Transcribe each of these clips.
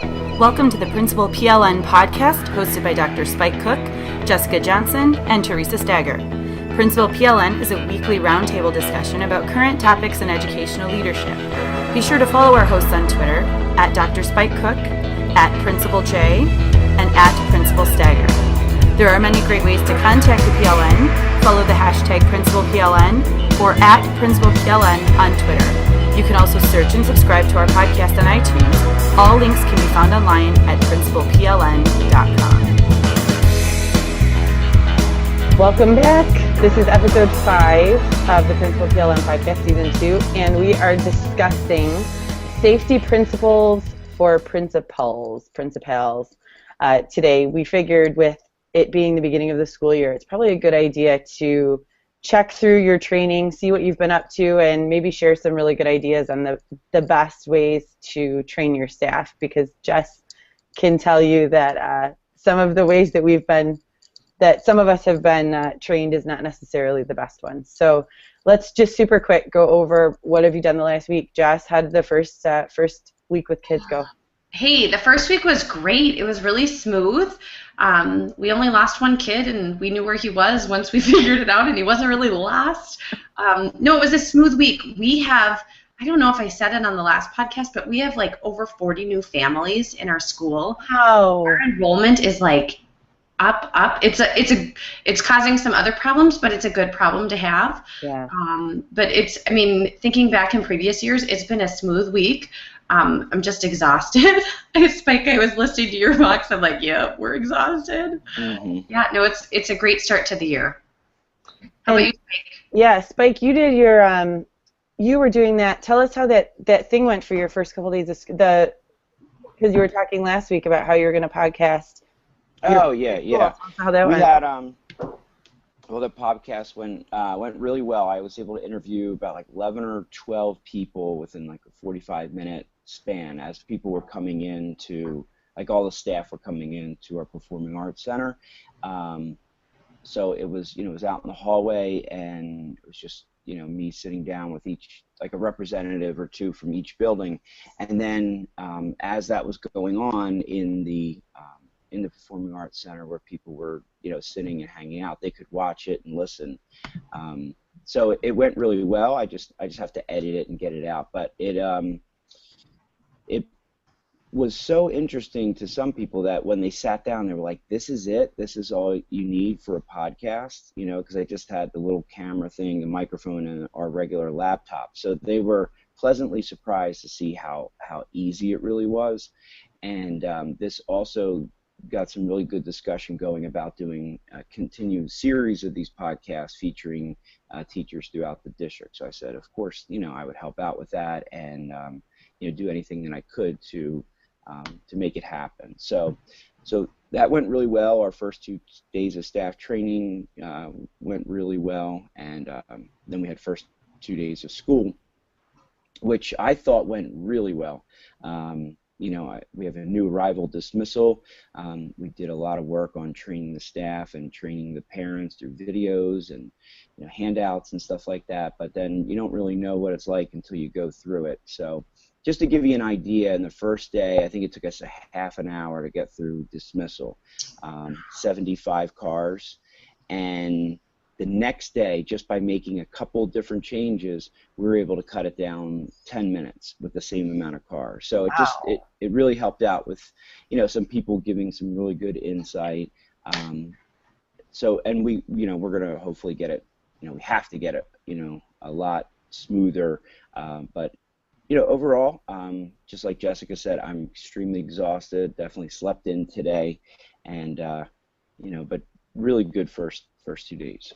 Welcome to the Principal PLN podcast hosted by Dr. Spike Cook, Jessica Johnson, and Teresa Stager. Principal PLN is a weekly roundtable discussion about current topics in educational leadership. Be sure to follow our hosts on Twitter at Dr. Spike Cook, at Principal J, and at Principal Stager. There are many great ways to contact the PLN. Follow the hashtag PrincipalPLN or at PrincipalPLN on Twitter. You can also search and subscribe to our podcast on iTunes. All links can be found online at PrincipalPLN.com. Welcome back. This is episode 5 of the Principal PLN podcast, season 2, and we are discussing safety principles for principals. Today, we figured with it being the beginning of the school year, it's probably a good idea to check through your training, see what you've been up to, and maybe share some really good ideas on the best ways to train your staff, because Jess can tell you that some of the ways that some of us have been trained is not necessarily the best one. So let's just super quick go over what have you done the last week. Jess, how did the first week with kids go? Hey, the first week was great. It was really smooth. We only lost one kid, and we knew where he was once we figured it out, and he wasn't really lost. No, it was a smooth week. We have, I don't know if I said it on the last podcast, but we have like over 40 new families in our school. Wow. Our enrollment is like up. It's causing some other problems, but it's a good problem to have. Yeah. But thinking back in previous years, it's been a smooth week. I'm just exhausted. Spike, I was listening to your box. I'm like, yeah, we're exhausted. Mm-hmm. Yeah, no, it's a great start to the year. How about you, Spike? Yeah, Spike, you did your you were doing that. Tell us how that thing went for your first couple of days. Because you were talking last week about how you were going to podcast. Oh yeah. How that went. We had the podcast went really well. I was able to interview about like 11 or 12 people within like a 45-minute span as people were coming in to, like all the staff were coming in to our Performing Arts Center. So it was, it was out in the hallway, and it was just, me sitting down with each, like a representative or two from each building. And then as that was going on in the Performing Arts Center, where people were, sitting and hanging out, they could watch it and listen. So it went really well. I just have to edit it and get it out. But it was so interesting to some people that when they sat down, they were like, "This is it. This is all you need for a podcast," because I just had the little camera thing, the microphone, and our regular laptop. So they were pleasantly surprised to see how easy it really was. And this also got some really good discussion going about doing a continued series of these podcasts featuring teachers throughout the district. So I said, of course, I would help out with that and do anything that I could to make it happen. So that went really well. Our first 2 days of staff training went really well, and then we had first 2 days of school, which I thought went really well. We have a new arrival dismissal. We did a lot of work on training the staff and training the parents through videos and handouts and stuff like that. But then you don't really know what it's like until you go through it. So just to give you an idea, in the first day, I think it took us a half an hour to get through dismissal, 75 cars. And the next day, just by making a couple different changes, we were able to cut it down 10 minutes with the same amount of cars. So it really helped out with, some people giving some really good insight. And we're going to hopefully get it, we have to get it, a lot smoother. But overall, just like Jessica said, I'm extremely exhausted, definitely slept in today, and, but really good first 2 days.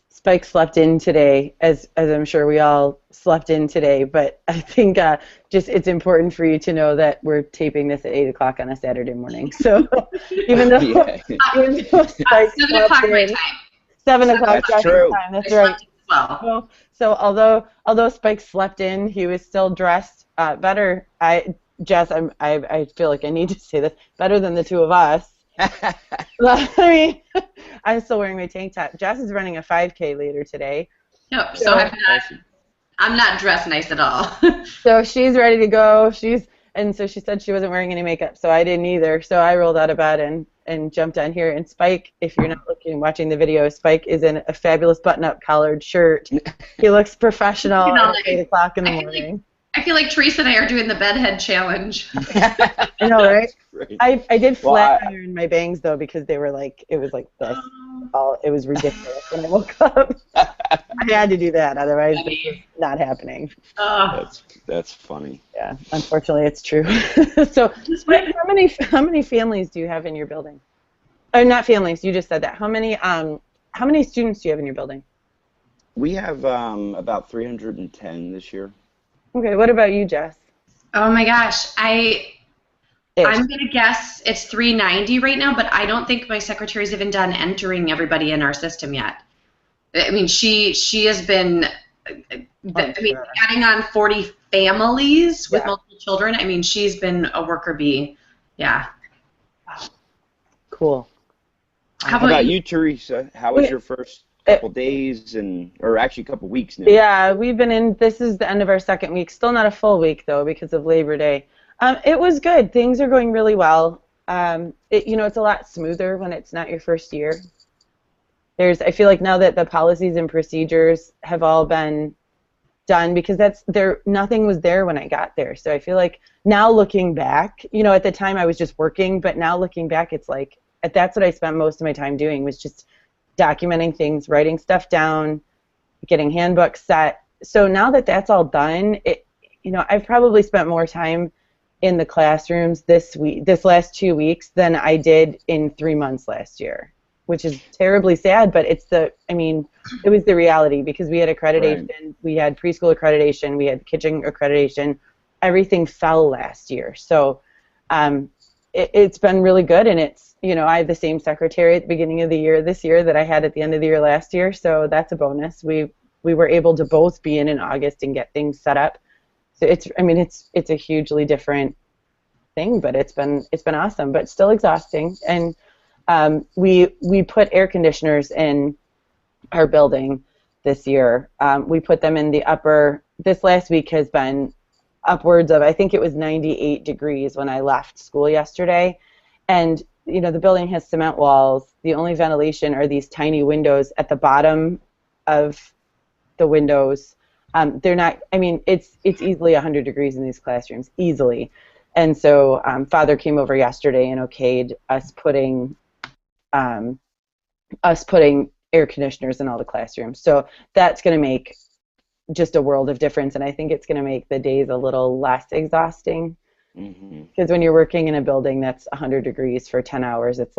Spike slept in today, as I'm sure we all slept in today, but I think it's important for you to know that we're taping this at 8 o'clock on a Saturday morning. So even though, Spike 7 o'clock my time. 7 o'clock That's true. time, that's right. Well. So although Spike slept in, he was still dressed better. Jess, I feel like I need to say this, better than the two of us. I'm still wearing my tank top. Jess is running a 5K later today. Yep. So I'm not dressed nice at all. So she's ready to go. She's And so she said she wasn't wearing any makeup, so I didn't either. So I rolled out of bed and jumped on here. And Spike, if you're not watching the video, Spike is in a fabulous button-up collared shirt. He looks professional at 8 o'clock in the morning. I feel like Teresa and I are doing the bedhead challenge. I know, right? I did flat iron my bangs though because they were like, it was like this. It was ridiculous when I woke up. I had to do that, otherwise this is not happening. That's funny. Yeah, unfortunately, it's true. So, how many families do you have in your building? Or not families? You just said that. How many students do you have in your building? We have about 310 this year. Okay, what about you, Jess? Oh my gosh, I'm gonna guess it's 390 right now, but I don't think my secretary's even done entering everybody in our system yet. I mean, she has been, adding on 40 families with multiple children. I mean, she's been a worker bee. Yeah. Cool. How about you, Teresa? How was your first couple days or actually a couple weeks now? Yeah, we've been in. This is the end of our second week. Still not a full week though because of Labor Day. It was good. Things are going really well. It's a lot smoother when it's not your first year. I feel like now that the policies and procedures have all been done because nothing was there when I got there. So I feel like now looking back, at the time I was just working, but now looking back, it's like that's what I spent most of my time doing was just documenting things, writing stuff down, getting handbooks set. So now that that's all done, I've probably spent more time in the classrooms this last 2 weeks than I did in 3 months last year, which is terribly sad, but it was the reality because we had accreditation, right. We had preschool accreditation, we had kitchen accreditation, everything fell last year. So it's been really good, and it's, I have the same secretary at the beginning of the year this year that I had at the end of the year last year, so that's a bonus. We were able to both be in August and get things set up. So it's a hugely different thing, but it's been awesome, but still exhausting. And we put air conditioners in our building this year. We put them in the upper. This last week has been upwards of, I think it was 98 degrees when I left school yesterday, and the building has cement walls. The only ventilation are these tiny windows at the bottom of the windows. They're not, it's easily 100 degrees in these classrooms, easily. And so Father came over yesterday and okayed us putting air conditioners in all the classrooms. So that's going to make just a world of difference, and I think it's going to make the days a little less exhausting. Because when you're working in a building that's 100 degrees for 10 hours, it's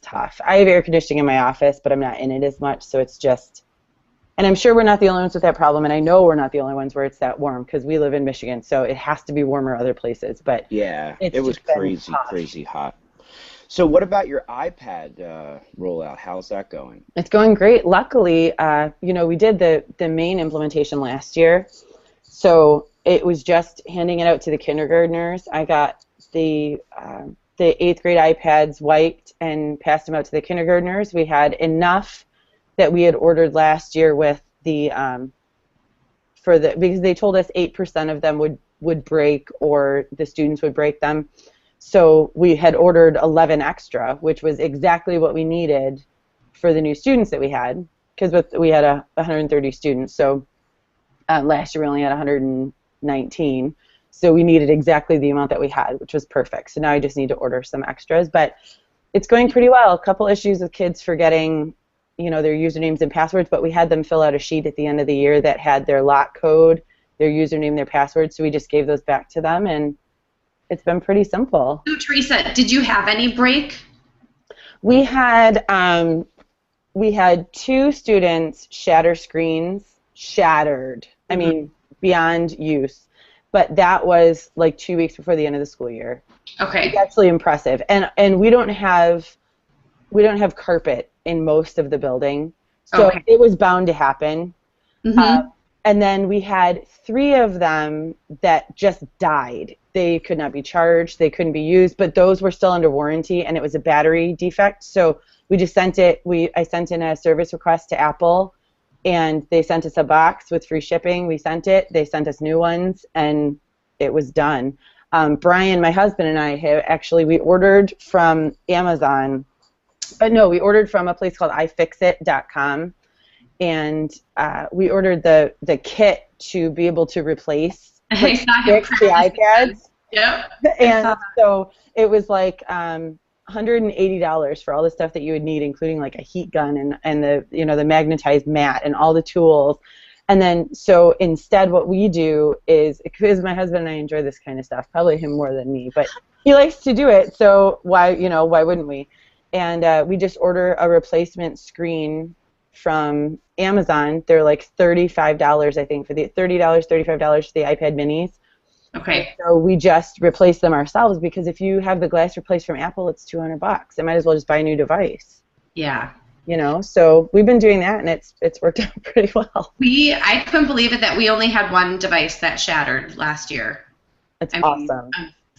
tough. I have air conditioning in my office, but I'm not in it as much, so it's just, and I'm sure we're not the only ones with that problem, and I know we're not the only ones where it's that warm because we live in Michigan, so it has to be warmer other places. But yeah, it was crazy hot. So what about your iPad rollout? How's that going? It's going great. Luckily, we did the main implementation last year, so it was just handing it out to the kindergartners. I got the 8th grade iPads wiped and passed them out to the kindergartners. We had enough that we had ordered last year with because they told us 8% of them would break or the students would break them. So we had ordered 11 extra, which was exactly what we needed for the new students that we had, because we had 130 students. So last year we only had 119. So we needed exactly the amount that we had, which was perfect. So now I just need to order some extras. But it's going pretty well. A couple issues with kids forgetting, their usernames and passwords, but we had them fill out a sheet at the end of the year that had their lock code, their username, their password. So we just gave those back to them, and it's been pretty simple. So, Teresa, did you have any break? We had 2 students shatter screens, shattered. Beyond use. But that was like 2 weeks before the end of the school year. Okay. It's actually impressive. And we don't have carpet in most of the building, so it was bound to happen. And then we had 3 of them that just died. They could not be charged, they couldn't be used, but those were still under warranty, and it was a battery defect. So we just sent it. I sent in a service request to Apple, and they sent us a box with free shipping. We sent it. They sent us new ones, and it was done. Brian, my husband, and I we ordered from Amazon. No, we ordered from a place called iFixit.com, and we ordered the kit to be able to replace fix the iPads. Yep. And so it was like $180 for all the stuff that you would need, including like a heat gun and the magnetized mat and all the tools. And then so instead what we do is, because my husband and I enjoy this kind of stuff, probably him more than me, but he likes to do it, so why wouldn't we? And we just order a replacement screen from Amazon. They're like $35, I think, for the $35 for the iPad minis. Okay. So we just replace them ourselves, because if you have the glass replaced from Apple, it's $200. I might as well just buy a new device. Yeah. So we've been doing that, and it's worked out pretty well. I couldn't believe it that we only had one device that shattered last year. That's awesome.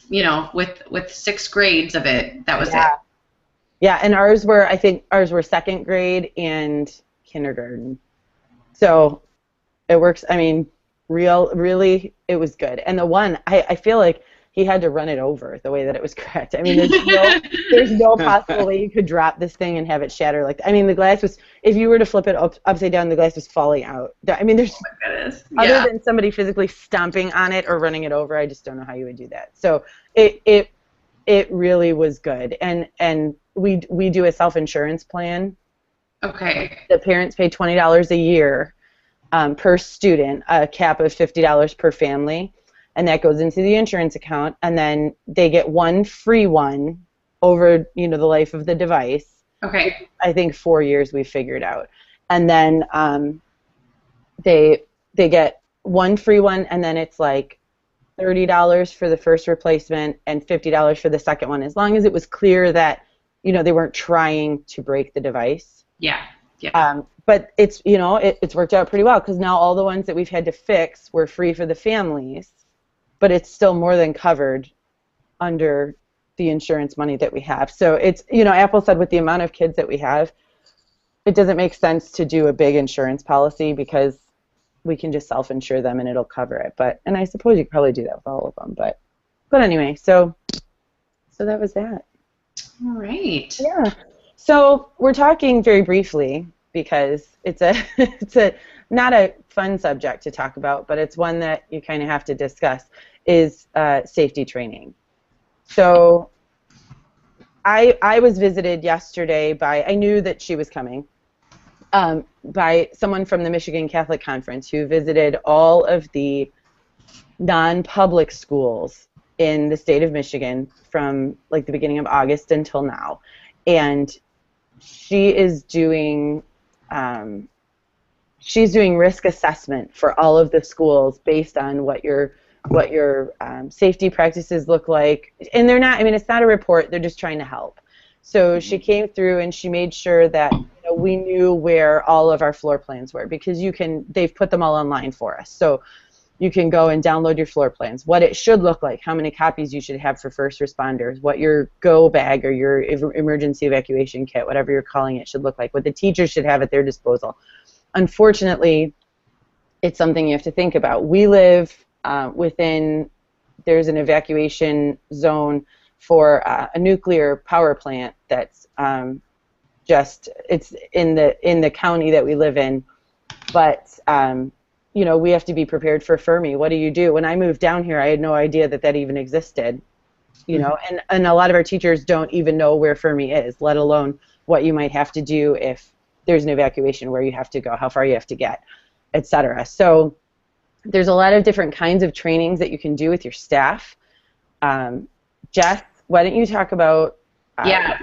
With 6 grades of it, that was it. Yeah, and ours were second grade and kindergarten. So it works. I mean, really, it was good. And the one, I feel like he had to run it over the way that it was cracked. I mean, there's no possible way you could drop this thing and have it shatter like that. I mean, the glass was, if you were to flip it upside down, the glass was falling out. I mean, there's, other than somebody physically stomping on it or running it over, I just don't know how you would do that. So it really was good. And we do a self-insurance plan. Okay. The parents pay $20 a year per student, a cap of $50 per family. And that goes into the insurance account, and then they get one free one over, the life of the device. Okay. I think 4 years we figured out. And then they get one free one, and then it's like $30 for the first replacement and $50 for the second one, as long as it was clear that, they weren't trying to break the device. Yeah. Yeah. But it's, it's worked out pretty well, because now all the ones that we've had to fix were free for the families. But it's still more than covered under the insurance money that we have. So it's, Apple said with the amount of kids that we have, it doesn't make sense to do a big insurance policy, because we can just self-insure them and it'll cover it. And I suppose you could probably do that with all of them. But anyway, so that was that. All right. Yeah. So we're talking very briefly, because it's a not a fun subject to talk about, but it's one that you kind of have to discuss, is safety training. So I was visited yesterday I knew that she was coming, by someone from the Michigan Catholic Conference, who visited all of the non-public schools in the state of Michigan from like the beginning of August until now. And she is doing risk assessment for all of the schools based on what your safety practices look like. And they're not, it's not a report, they're just trying to help. So she came through and she made sure that we knew where all of our floor plans were, because they've put them all online for us. So you can go and download your floor plans, what it should look like, how many copies you should have for first responders, what your go bag or your emergency evacuation kit, whatever you're calling it, should look like, what the teachers should have at their disposal. Unfortunately, it's something you have to think about. We live there's an evacuation zone for a nuclear power plant that's it's in the county that we live in, but we have to be prepared for Fermi. What do you do? When I moved down here, I had no idea that even existed, and a lot of our teachers don't even know where Fermi is, let alone what you might have to do if there's an evacuation, where you have to go, how far you have to get, etc. So there's a lot of different kinds of trainings that you can do with your staff. Jess, why don't you talk about...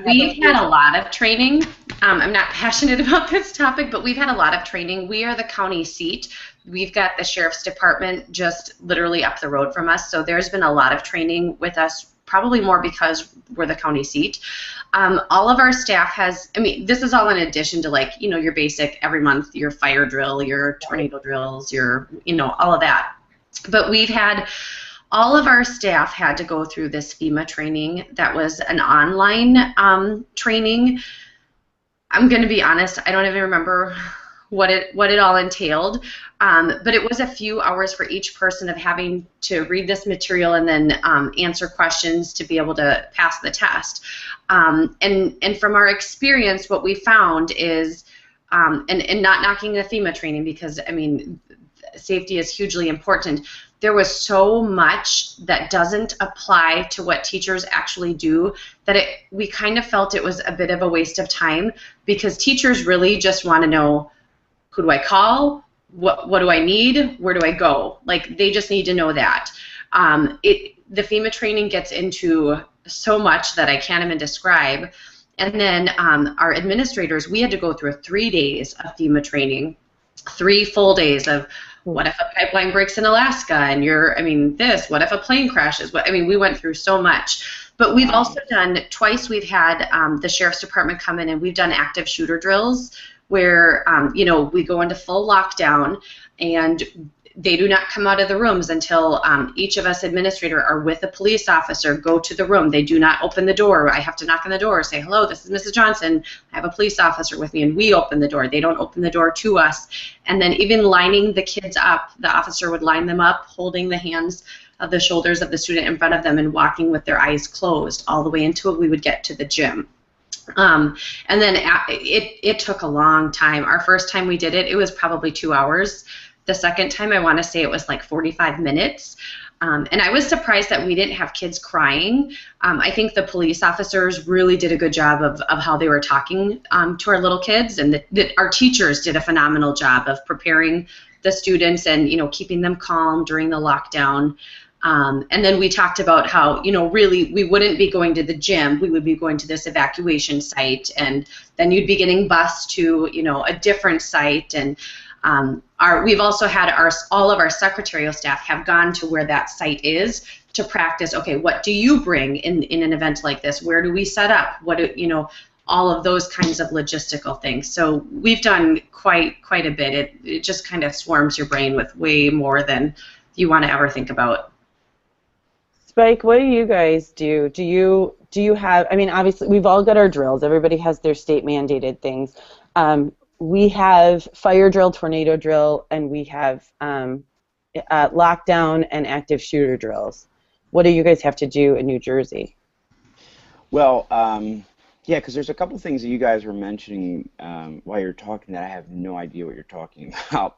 we've had a lot of training. I'm not passionate about this topic, but we've had a lot of training. We are the county seat. We've got the Sheriff's Department just literally up the road from us, so there's been a lot of training with us, probably more because we're the county seat. All of our staff has, this is all in addition to your basic every month, your fire drill, your tornado drills, your, all of that. But we've had, all of our staff had to go through this FEMA training that was an online training. I'm going to be honest, I don't even remember what it all entailed. But it was a few hours for each person of having to read this material and then answer questions to be able to pass the test. And from our experience, what we found is, and not knocking the FEMA training, because I mean, safety is hugely important. There was so much that doesn't apply to what teachers actually do that we kind of felt it was a bit of a waste of time, because teachers really just want to know, who do I call? What do I need? Where do I go? Like, they just need to know that. The FEMA training gets into so much that I can't even describe. And then our administrators, we had to go through 3 days of FEMA training, 3 full days of what if a pipeline breaks in Alaska and what if a plane crashes? We went through so much. But we've also done, twice we've had the Sheriff's Department come in and we've done active shooter drills where, we go into full lockdown and they do not come out of the rooms until each of us administrator are with a police officer, go to the room. They do not open the door. I have to knock on the door, say, hello, this is Mrs. Johnson. I have a police officer with me, and we open the door. They don't open the door to us. And then even lining the kids up, the officer would line them up, holding the hands of the shoulders of the student in front of them and walking with their eyes closed all the way until we would get to the gym. And then it took a long time. Our first time we did it, it was probably 2 hours. The second time, I want to say it was like 45 minutes. And I was surprised that we didn't have kids crying. I think the police officers really did a good job of how they were talking to our little kids, and our teachers did a phenomenal job of preparing the students and, keeping them calm during the lockdown. And then we talked about how, really we wouldn't be going to the gym. We would be going to this evacuation site, and then you'd be getting bused to, a different site. And we've also had all of our secretarial staff have gone to where that site is to practice. Okay, what do you bring in an event like this? Where do we set up? All of those kinds of logistical things. So we've done quite a bit. It just kind of swarms your brain with way more than you want to ever think about. Spike, what do you guys do? Do you have? Obviously we've all got our drills. Everybody has their state mandated things. We have fire drill, tornado drill, and we have lockdown and active shooter drills. What do you guys have to do in New Jersey? Well, yeah, because there's a couple things that you guys were mentioning while you're talking that I have no idea what you're talking about.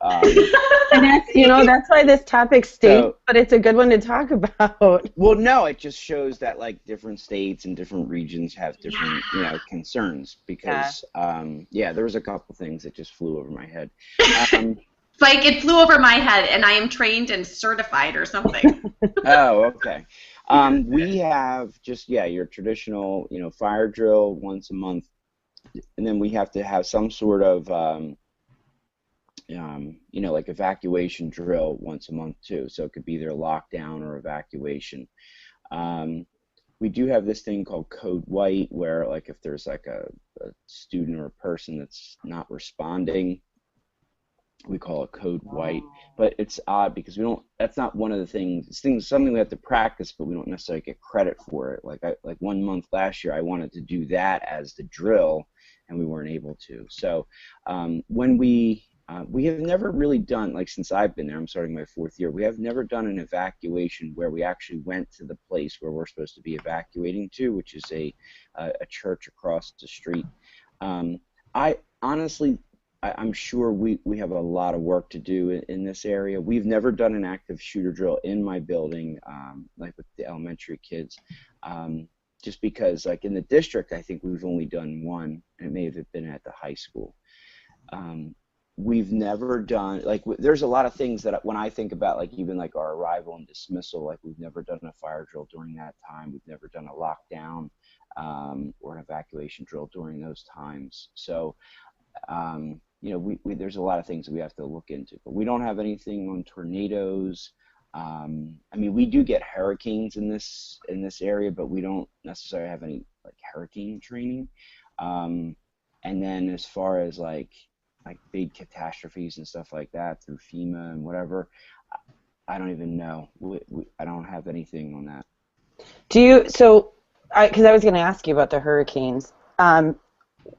And that's why this topic stinks, but it's a good one to talk about. Well, no, it just shows that like different states and different regions have different concerns, because there was a couple things that just flew over my head. Like, it flew over my head, and I am trained and certified or something. Oh, okay. We have just your traditional fire drill once a month, and then we have to have some sort of like evacuation drill once a month too. So it could be either lockdown or evacuation. We do have this thing called Code White, where like if there's like a student or a person that's not responding, we call it Code White. But it's odd because that's not one of the things. It's something we have to practice, but we don't necessarily get credit for it. Like 1 month last year, I wanted to do that as the drill, and we weren't able to. So when we have never really done, like since I've been there, I'm starting my 4th year, we have never done an evacuation where we actually went to the place where we're supposed to be evacuating to, which is a church across the street. I honestly, I'm sure we have a lot of work to do in this area. We've never done an active shooter drill in my building, like with the elementary kids, just because like in the district, I think we've only done one, and it may have been at the high school. We've never done, like, there's a lot of things that when I think about, like, even like our arrival and dismissal, like we've never done a fire drill during that time. We've never done a lockdown or an evacuation drill during those times. So, there's a lot of things that we have to look into, but we don't have anything on tornadoes. We do get hurricanes in this area, but we don't necessarily have any like hurricane training. And then as far as like big catastrophes and stuff like that through FEMA and whatever, I don't even know. I don't have anything on that. Because I was going to ask you about the hurricanes.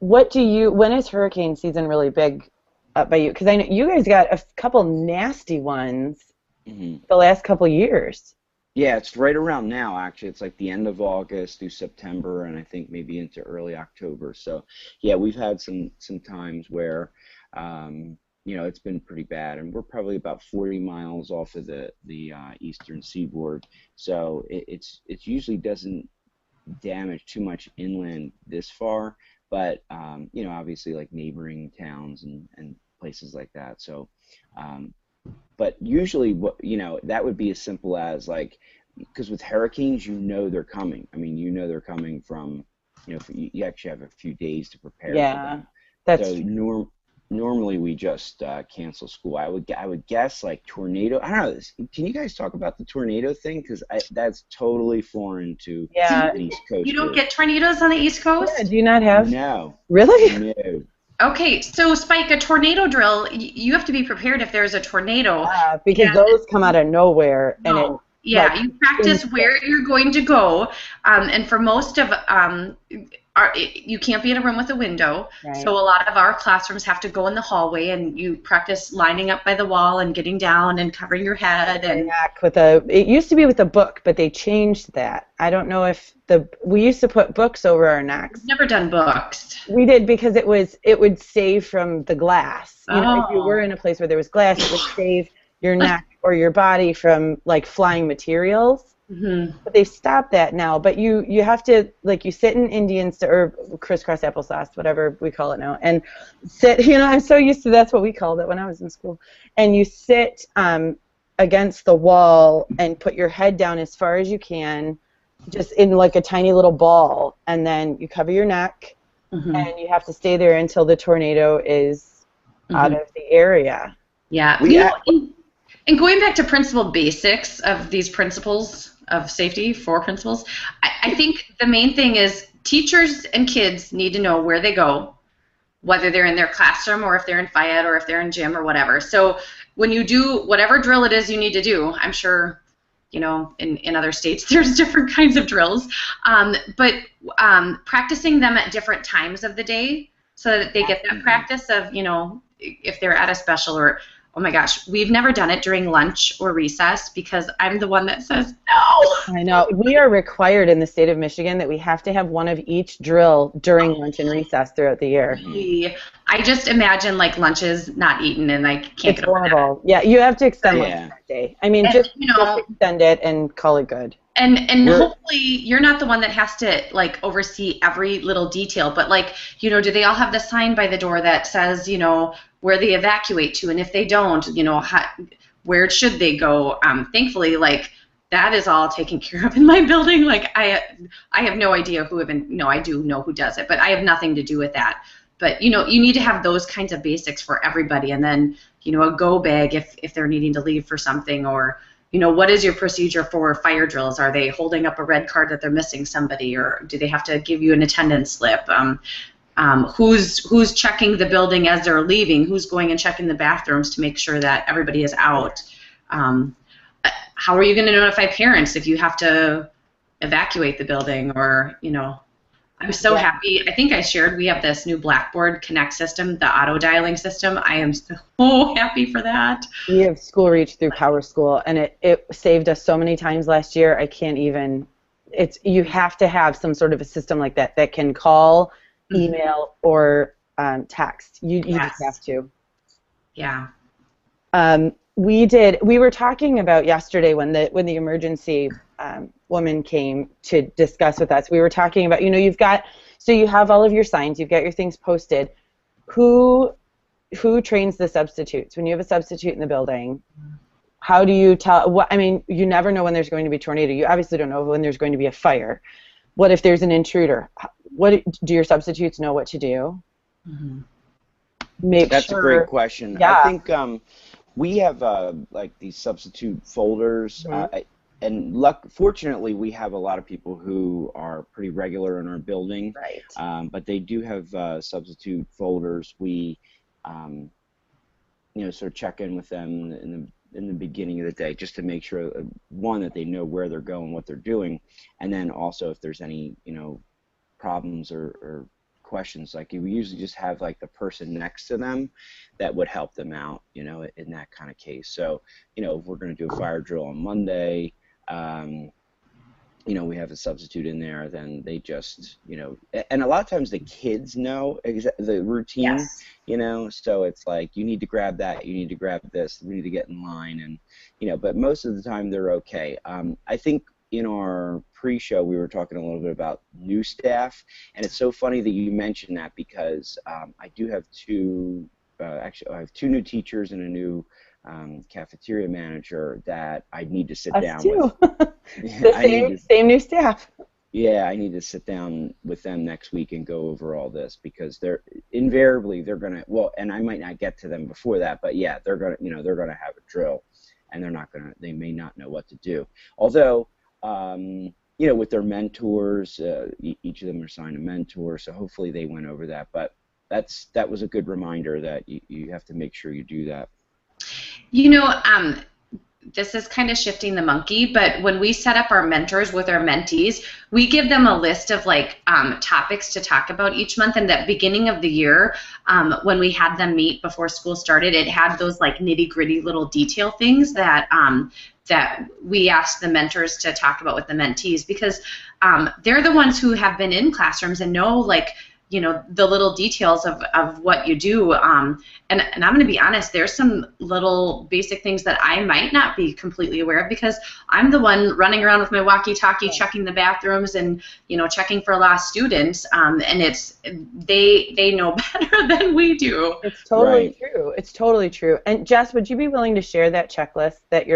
When is hurricane season really big up by you? Because I know you guys got a couple nasty ones the last couple years. Yeah, it's right around now, actually. It's like the end of August through September, and I think maybe into early October. So, yeah, we've had some times where, it's been pretty bad, and we're probably about 40 miles off of the eastern seaboard. So it usually doesn't damage too much inland this far, but obviously like neighboring towns and places like that. So, but usually that would be as simple as like, because with hurricanes they're coming. I mean they're coming from you actually have a few days to prepare for them. That's so normally we just cancel school. I would guess like tornado. I don't know. Can you guys talk about the tornado thing? Because that's totally foreign to the East Coast. You don't get tornadoes on the East Coast? Yeah, do you not have? No. Really? No. Okay, so Spike, a tornado drill, you have to be prepared if there's a tornado. Because those come out of nowhere. And you practice where you're going to go, and for most of you can't be in a room with a window, so a lot of our classrooms have to go in the hallway, and you practice lining up by the wall and getting down and covering your head. And it used to be with a book, but they changed that. I don't know if we used to put books over our necks. Never done books. We did because it would save from the glass. If you were in a place where there was glass, it would save your neck or your body from like flying materials. But they've stopped that now. But you have to, like, you sit in Indian or crisscross applesauce, whatever we call it now, and sit. I'm so used to that's what we called it when I was in school. And you sit against the wall and put your head down as far as you can, just in like a tiny little ball, and then you cover your neck, and you have to stay there until the tornado is out of the area. Yeah. And going back to principal basics of these principles of safety, 4 principles, I think the main thing is teachers and kids need to know where they go, whether they're in their classroom or if they're in Fayette or if they're in gym or whatever. So when you do whatever drill it is you need to do, I'm sure, in other states there's different kinds of drills, but practicing them at different times of the day so that they get that practice of, if they're at a special or, oh my gosh, we've never done it during lunch or recess because I'm the one that says no. I know. We are required in the state of Michigan that we have to have one of each drill during lunch and recess throughout the year. I just imagine like lunches not eaten and I can't get over that. Yeah, you have to extend lunch that day. I mean, just extend it and call it good. And hopefully you're not the one that has to like oversee every little detail, but like, do they all have the sign by the door that says, where they evacuate to, and if they don't, where should they go? Thankfully, like that is all taken care of in my building. Like I have no idea who I do know who does it, but I have nothing to do with that. But you need to have those kinds of basics for everybody, and then a go bag if they're needing to leave for something, or what is your procedure for fire drills? Are they holding up a red card that they're missing somebody, or do they have to give you an attendance slip? Who's checking the building as they're leaving? Who's going and checking the bathrooms to make sure that everybody is out? How are you going to notify parents if you have to evacuate the building? Or I'm so happy. I think I shared we have this new Blackboard Connect system, the auto dialing system. I am so happy for that. We have School Reach through Power School, and it saved us so many times last year. I can't even. You have to have some sort of a system like that can call, email, or text. You just have to. Yeah. We were talking about yesterday when the emergency woman came to discuss with us. We were talking about, you have all of your signs, you've got your things posted. Who trains the substitutes? When you have a substitute in the building, how do you tell? You never know when there's going to be a tornado. You obviously don't know when there's going to be a fire. What if there's an intruder? What do your substitutes know what to do? That's a great question. Yeah. I think we have like these substitute folders, and fortunately we have a lot of people who are pretty regular in our building. Right. But they do have substitute folders. We sort of check in with them in the beginning of the day just to make sure, one, that they know where they're going, what they're doing, and then also if there's any problems or questions. Like we usually just have like the person next to them that would help them out, you know, in that kind of case. So, you know, if we're going to do a fire drill on Monday, you know, we have a substitute in there, then they just, you know, and a lot of times the kids know the routine, Yes. you know, so it's like, you need to grab that, you need to grab this, we need to get in line, and, you know, but most of the time they're okay. I think in our pre-show we were talking a little bit about new staff, and it's so funny that you mentioned that because I do have actually I have two new teachers and a new cafeteria manager that I need to sit down with. The same new staff. Yeah, I need to sit down with them next week and go over all this, because they're gonna, well, and I might not get to them before that, but yeah, they're gonna have a drill, and they may not know what to do. Although, you know, with their mentors, each of them are assigned a mentor, so hopefully they went over that. But that was a good reminder that you have to make sure you do that. You know, this is kind of shifting the monkey, but when we set up our mentors with our mentees, we give them a list of like topics to talk about each month. And at the beginning of the year, when we had them meet before school started, it had those like nitty-gritty little detail things that that we asked the mentors to talk about with the mentees, because they're the ones who have been in classrooms and know, like, you know, the little details of what you do. And I'm going to be honest, there's some little basic things that I might not be completely aware of, because I'm the one running around with my walkie-talkie, checking the bathrooms and, you know, checking for lost students. And they know better than we do. It's totally true. It's totally true. And Jess, would you be willing to share that checklist that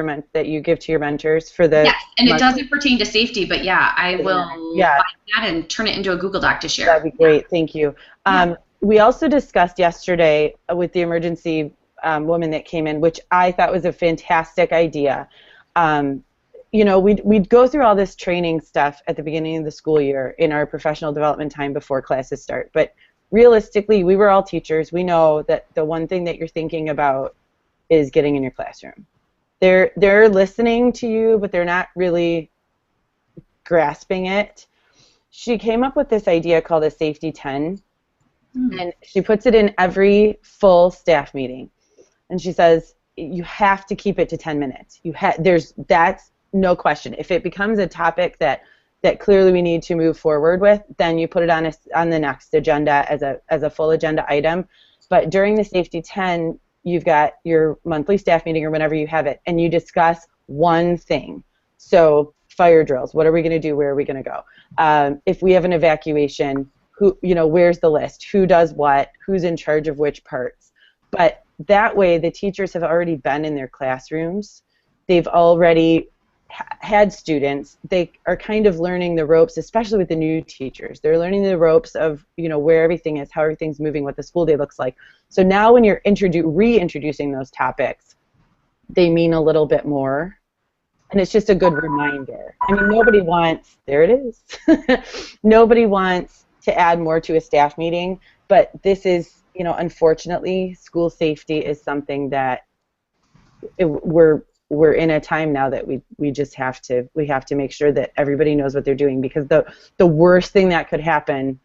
you give to your mentors for the? Yes, and it doesn't pertain to safety, but yeah, I will find that and turn it into a Google Doc to share. That'd be great. Thank you. We also discussed yesterday with the emergency woman that came in, which I thought was a fantastic idea. You know, we'd go through all this training stuff at the beginning of the school year in our professional development time before classes start. But realistically, we were all teachers. We know that the one thing that you're thinking about is getting in your classroom. They're listening to you, but they're not really grasping it. She came up with this idea called a safety 10. And she puts it in every full staff meeting, and she says you have to keep it to 10 minutes. That's no question. If it becomes a topic that clearly we need to move forward with, then you put it on the next agenda as a full agenda item. But during the safety 10, you've got your monthly staff meeting or whenever you have it, and you discuss one thing. So fire drills. What are we going to do? Where are we going to go? If we have an evacuation, where's the list? Who does what? Who's in charge of which parts? But that way, the teachers have already been in their classrooms. They've already had students. They are kind of learning the ropes, especially with the new teachers. They're learning the ropes of, where everything is, how everything's moving, what the school day looks like. So now when you're reintroducing those topics, they mean a little bit more. And it's just a good reminder. I mean, nobody wants, there it is. Nobody wants to add more to a staff meeting, but this is, unfortunately, school safety is something that we're in a time now that we just have to make sure that everybody knows what they're doing, because the worst thing that could happen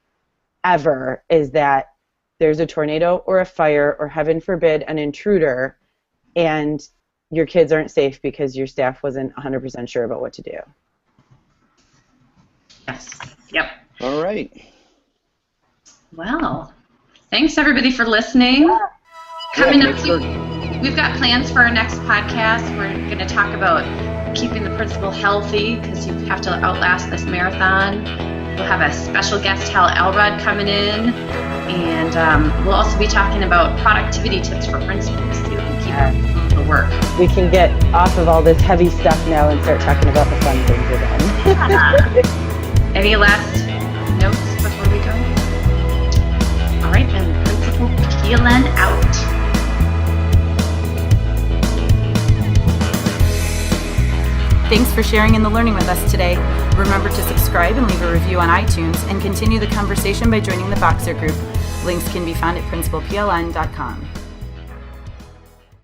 ever is that there's a tornado or a fire or, heaven forbid, an intruder, and your kids aren't safe because your staff wasn't 100% sure about what to do. Yes. Yep. All right. Well, thanks everybody for listening. Coming up, we've got plans for our next podcast. We're going to talk about keeping the principal healthy, because you have to outlast this marathon. We'll have a special guest, Hal Elrod, coming in, and we'll also be talking about productivity tips for principals so you can keep the work. We can get off of all this heavy stuff now and start talking about the fun things again. Any last notes before we go? All right, then, PrincipalPLN out. Thanks for sharing in the learning with us today. Remember to subscribe and leave a review on iTunes, and continue the conversation by joining the Boxer group. Links can be found at PrincipalPLN.com.